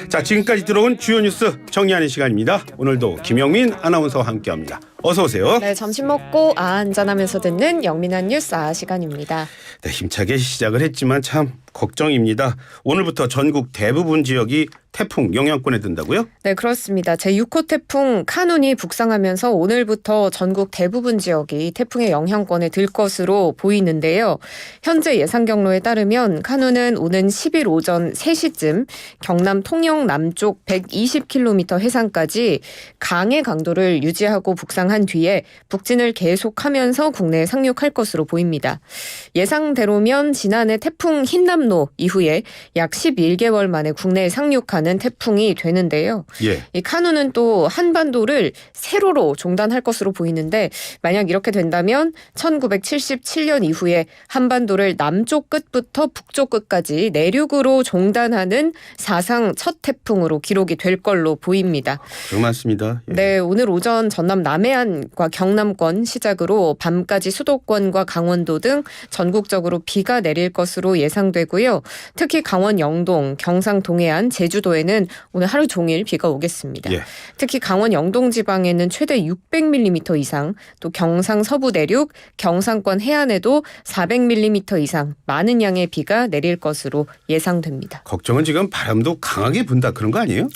자, 지금까지 들어온 주요 뉴스 정리하는 시간입니다. 오늘도 김영민 아나운서와 함께합니다. 어서 오세요. 네, 점심 먹고 한잔하면서 듣는 영민한 뉴스 시간입니다. 네, 힘차게 시작을 했지만 참 걱정입니다. 오늘부터 전국 대부분 지역이 태풍 영향권에 든다고요? 네, 그렇습니다. 제6호 태풍 카눈이 북상하면서 오늘부터 전국 대부분 지역이 태풍의 영향권에 들 것으로 보이는데요. 현재 예상 경로에 따르면 카눈은 오는 10일 오전 3시쯤 경남 통영 남쪽 120km 해상까지 강의 강도를 유지하고 북상한 뒤에 북진을 계속하면서 국내에 상륙할 것으로 보입니다. 예상대로면 지난해 태풍 흰남노 이후에 약 11개월 만에 국내에 상륙하는 태풍이 되는데요. 예. 이 카눈은 또 한반도를 세로로 종단할 것으로 보이는데 만약 이렇게 된다면 1977년 이후에 한반도를 남쪽 끝부터 북쪽 끝까지 내륙으로 종단하는 사상 첫 태풍으로 기록이 될 걸로 보입니다. 좀 많습니다. 예. 네, 오늘 오전 전남 남해안과 경남권 시작으로 밤까지 수도권과 강원도 등 전국적으로 비가 내릴 것으로 예상되고요. 특히 강원 영동, 경상 동해안, 제주도에는 오늘 하루 종일 비가 오겠습니다. 예. 특히 강원 영동 지방에는 최대 600mm 이상, 또 경상 서부 내륙, 경상권 해안에도 400mm 이상 많은 양의 비가 내릴 것으로 예상됩니다. 걱정은 지금 바람도 강하게 분다 그런 거 아니에요?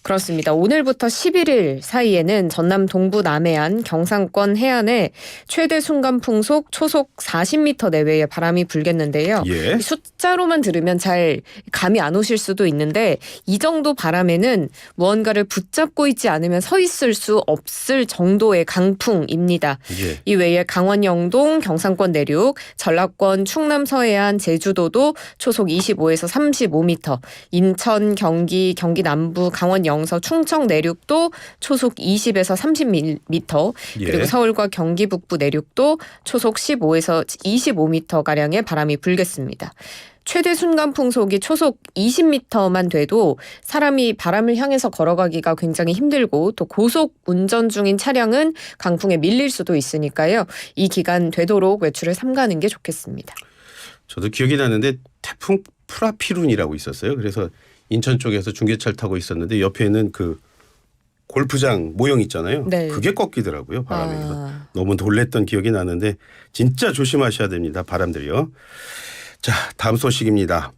그렇습니다. 오늘부터 11일 사이에는 전남 동부 남해안, 경상권 해안에 최대 순간 풍속 초속 40m 내외의 바람이 불겠는데요. 예. 이 숫자로만 들으면 잘 감이 안 오실 수도 있는데 이 정도 바람에는 무언가를 붙잡고 있지 않으면 서 있을 수 없을 정도의 강풍입니다. 예. 이 외에 강원 영동, 경상권 내륙, 전라권, 충남 서해안, 제주도도 초속 25에서 35m, 인천, 경기, 경기 남부, 강원 영서, 충청 내륙도 초속 20에서 30m, 예. 그리고 서울과 경기 북부 내륙도 초속 15에서 25m가량의 바람이 불겠습니다. 최대 순간 풍속이 초속 20m만 돼도 사람이 바람을 향해서 걸어가기가 굉장히 힘들고 또 고속 운전 중인 차량은 강풍에 밀릴 수도 있으니까요. 이 기간 되도록 외출을 삼가는 게 좋겠습니다. 저도 기억이 나는데 태풍 프라피룬이라고 있었어요. 그래서 인천 쪽에서 중계차를 타고 있었는데 옆에는 그 골프장 모형 있잖아요. 네. 그게 꺾이더라고요. 바람에. 그래서 너무 놀랬던 기억이 나는데 진짜 조심하셔야 됩니다. 바람들이요. 자, 다음 소식입니다.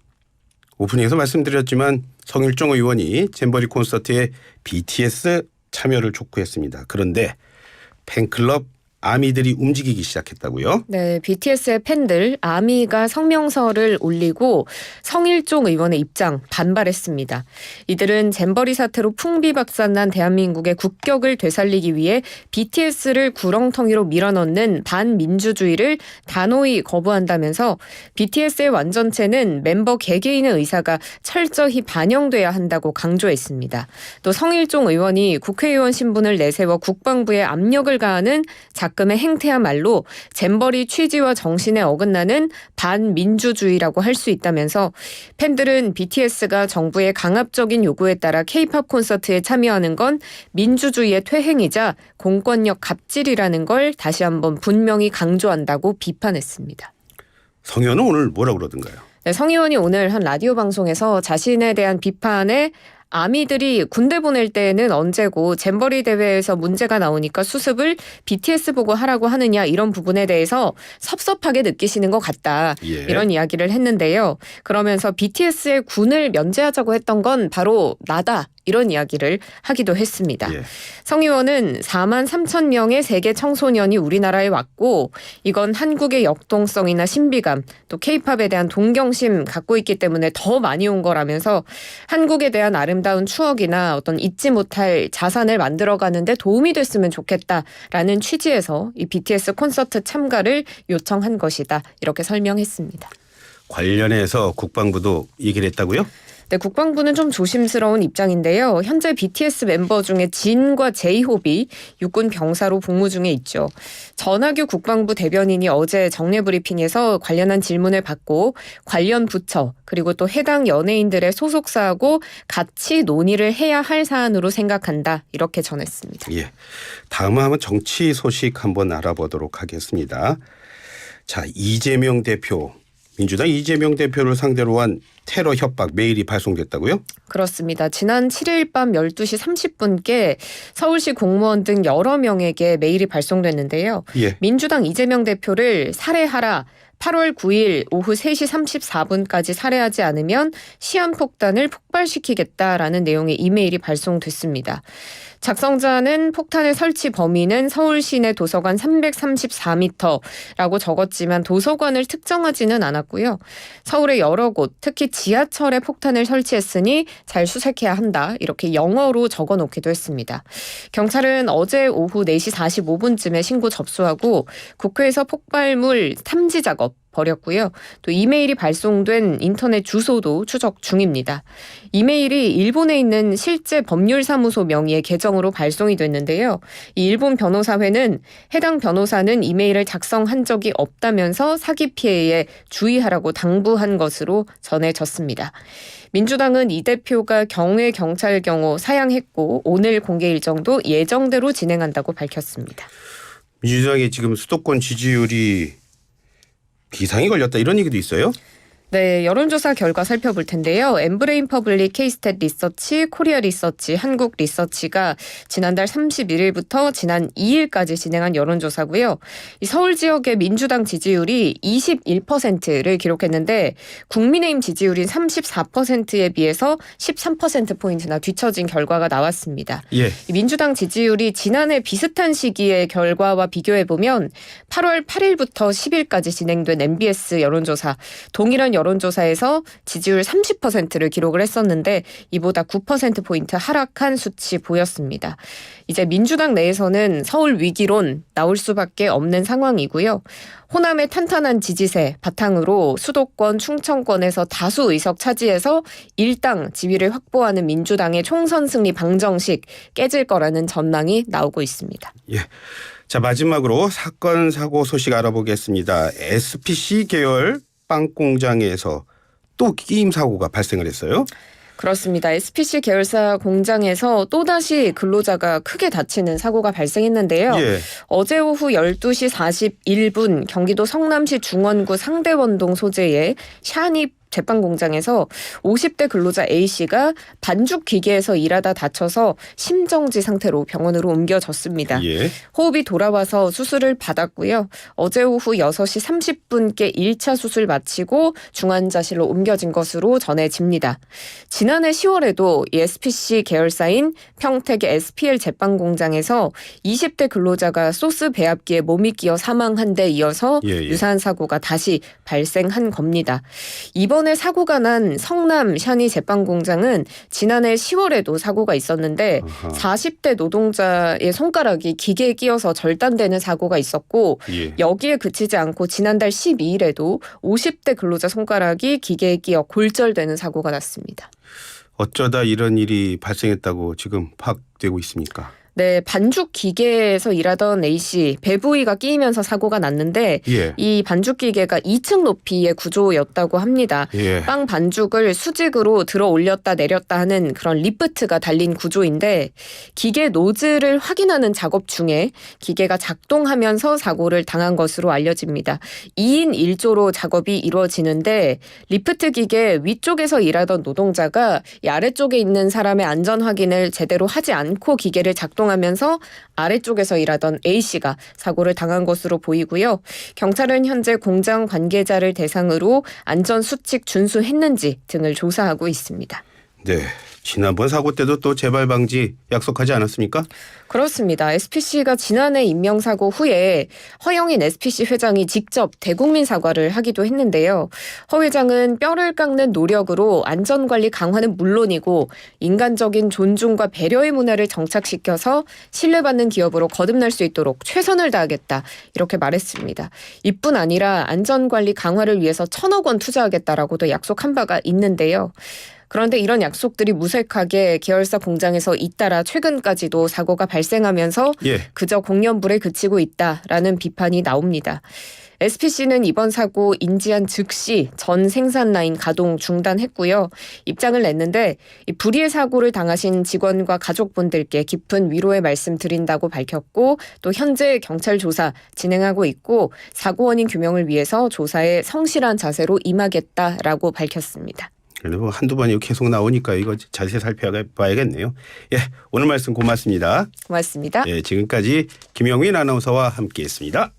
오프닝에서 말씀드렸지만 성일종 의원이 잼버리 콘서트에 BTS 참여를 촉구했습니다. 그런데 팬클럽 아미들이 움직이기 시작했다고요? 네, BTS의 팬들 아미가 성명서를 올리고 성일종 의원의 입장 반발했습니다. 이들은 잼버리 사태로 풍비박산난 대한민국의 국격을 되살리기 위해 BTS를 구렁텅이로 밀어넣는 반민주주의를 단호히 거부한다면서 BTS의 완전체는 멤버 개개인의 의사가 철저히 반영돼야 한다고 강조했습니다. 또 성일종 의원이 국회의원 신분을 내세워 국방부에 압력을 가하는 작금의 행태한 말로 잼버리 취지와 정신에 어긋나는 반민주주의라고 할 수 있다면서 팬들은 BTS가 정부의 강압적인 요구에 따라 K-팝 콘서트에 참여하는 건 민주주의의 퇴행이자 공권력 갑질이라는 걸 다시 한번 분명히 강조한다고 비판했습니다. 성 의원은 오늘 뭐라고 그러던가요? 네, 성 의원이 오늘 한 라디오 방송에서 자신에 대한 비판에 아미들이 군대 보낼 때는 언제고 잼버리 대회에서 문제가 나오니까 수습을 BTS 보고 하라고 하느냐 이런 부분에 대해서 섭섭하게 느끼시는 것 같다. 예. 이런 이야기를 했는데요. 그러면서 BTS의 군을 면제하자고 했던 건 바로 나다. 이런 이야기를 하기도 했습니다. 예. 성 의원은 4만 3천 명의 세계 청소년이 우리나라에 왔고 이건 한국의 역동성이나 신비감 또 K-팝에 대한 동경심 갖고 있기 때문에 더 많이 온 거라면서 한국에 대한 아름다운 추억이나 어떤 잊지 못할 자산을 만들어가는데 도움이 됐으면 좋겠다라는 취지에서 이 BTS 콘서트 참가를 요청한 것이다. 이렇게 설명했습니다. 관련해서 국방부도 얘기를 했다고요? 네, 국방부는 좀 조심스러운 입장인데요. 현재 BTS 멤버 중에 진과 제이홉이 육군 병사로 복무 중에 있죠. 전하규 국방부 대변인이 어제 정례 브리핑에서 관련한 질문을 받고 관련 부처 그리고 또 해당 연예인들의 소속사하고 같이 논의를 해야 할 사안으로 생각한다. 이렇게 전했습니다. 예. 다음은 한번 정치 소식 한번 알아보도록 하겠습니다. 자, 이재명 대표, 민주당 이재명 대표를 상대로 한 테러 협박 메일이 발송됐다고요? 그렇습니다. 지난 7일 밤 12시 30분께 서울시 공무원 등 여러 명에게 메일이 발송됐는데요. 예. 민주당 이재명 대표를 살해하라. 8월 9일 오후 3시 34분까지 살해하지 않으면 시한폭탄을 폭발시키겠다라는 내용의 이메일이 발송됐습니다. 작성자는 폭탄의 설치 범위는 서울 시내 도서관 334m라고 적었지만 도서관을 특정하지는 않았고요. 서울의 여러 곳, 특히 지하철에 폭탄을 설치했으니 잘 수색해야 한다. 이렇게 영어로 적어놓기도 했습니다. 경찰은 어제 오후 4시 45분쯤에 신고 접수하고 국회에서 폭발물 탐지 작업 벌였고요. 또 이메일이 발송된 인터넷 주소도 추적 중입니다. 이메일이 일본에 있는 실제 법률사무소 명의의 계정으로 발송이 됐는데요. 이 일본 변호사회는 해당 변호사는 이메일을 작성한 적이 없다면서 사기 피해에 주의하라고 당부한 것으로 전해졌습니다. 민주당은 이 대표가 경회 경찰 경호 사양했고 오늘 공개 일정도 예정대로 진행한다고 밝혔습니다. 민주당의 지금 수도권 지지율이 비상이 걸렸다 이런 얘기도 있어요? 네, 여론조사 결과 살펴볼 텐데요. 엠브레인 퍼블릭, K스탯 리서치, 코리아 리서치, 한국 리서치가 지난달 31일부터 지난 2일까지 진행한 여론조사고요. 이 서울 지역의 민주당 지지율이 21%를 기록했는데 국민의힘 지지율인 34%에 비해서 13%포인트나 뒤처진 결과가 나왔습니다. 예. 이 민주당 지지율이 지난해 비슷한 시기의 결과와 비교해보면 8월 8일부터 10일까지 진행된 MBS 여론조사 동일한 여론조사에서 지지율 30%를 기록을 했었는데 이보다 9%포인트 하락한 수치 보였습니다. 이제 민주당 내에서는 서울 위기론 나올 수밖에 없는 상황이고요. 호남의 탄탄한 지지세 바탕으로 수도권, 충청권에서 다수 의석 차지해서 일당 지위를 확보하는 민주당의 총선 승리 방정식 깨질 거라는 전망이 나오고 있습니다. 예. 자, 마지막으로 사건 사고 소식 알아보겠습니다. SPC 계열 빵 공장에서 또 끼임 사고가 발생을 했어요. 그렇습니다. SPC 계열사 공장에서 또다시 근로자가 크게 다치는 사고가 발생했는데요. 예. 어제 오후 12시 41분 경기도 성남시 중원구 상대원동 소재의 샤니 제빵 공장에서 50대 근로자 A씨가 반죽 기계에서 일하다 다쳐서 심정지 상태로 병원으로 옮겨졌습니다. 예. 호흡이 돌아와서 수술을 받았고요. 어제 오후 6시 30분께 1차 수술 마치고 중환자실로 옮겨진 것으로 전해집니다. 지난해 10월에도 이 SPC 계열사인 평택의 SPL 제빵 공장에서 20대 근로자가 소스 배합기에 몸이 끼어 사망한 데 이어서 유사한 사고가 다시 발생한 겁니다. 이번에 사고가 난 성남 샤니 제빵 공장은 지난해 10월에도 사고가 있었는데 40대 노동자의 손가락이 기계에 끼어서 절단되는 사고가 있었고 여기에 그치지 않고 지난달 12일에도 50대 근로자 손가락이 기계에 끼어 골절되는 사고가 났습니다. 어쩌다 이런 일이 발생했다고 지금 파악되고 있습니까? 네, 반죽 기계에서 일하던 A씨 배 부위가 끼이면서 사고가 났는데 이 반죽 기계가 2층 높이의 구조였다고 합니다. 빵 반죽을 수직으로 들어 올렸다 내렸다 하는 그런 리프트가 달린 구조인데 기계 노즐을 확인하는 작업 중에 기계가 작동하면서 사고를 당한 것으로 알려집니다. 2인 1조로 작업이 이루어지는데 리프트 기계 위쪽에서 일하던 노동자가 이 아래쪽에 있는 사람의 안전 확인을 제대로 하지 않고 기계를 작동하면서 아래쪽에서 일하던 A씨가 사고를 당한 것으로 보이고요. 경찰은 현재 공장 관계자를 대상으로 안전수칙 준수했는지 등을 조사하고 있습니다. 네. 지난번 사고 때도 또 재발 방지 약속하지 않았습니까? 그렇습니다. SPC가 지난해 인명사고 후에 허영인 SPC 회장이 직접 대국민 사과를 하기도 했는데요. 허 회장은 뼈를 깎는 노력으로 안전관리 강화는 물론이고 인간적인 존중과 배려의 문화를 정착시켜서 신뢰받는 기업으로 거듭날 수 있도록 최선을 다하겠다 이렇게 말했습니다. 이뿐 아니라 안전관리 강화를 위해서 1,000억 원 투자하겠다라고도 약속한 바가 있는데요. 그런데 이런 약속들이 무색하게 계열사 공장에서 잇따라 최근까지도 사고가 발생하면서 그저 공연불에 그치고 있다라는 비판이 나옵니다. SPC는 이번 사고 인지한 즉시 전 생산 라인 가동 중단했고요. 입장을 냈는데 이 불의의 사고를 당하신 직원과 가족분들께 깊은 위로의 말씀 드린다고 밝혔고 또 현재 경찰 조사 진행하고 있고 사고 원인 규명을 위해서 조사에 성실한 자세로 임하겠다라고 밝혔습니다. 그런데 뭐 한두 번이 계속 나오니까 이거 자세히 살펴봐야겠네요. 예, 오늘 말씀 고맙습니다. 고맙습니다. 예, 지금까지 김영민 아나운서와 함께했습니다.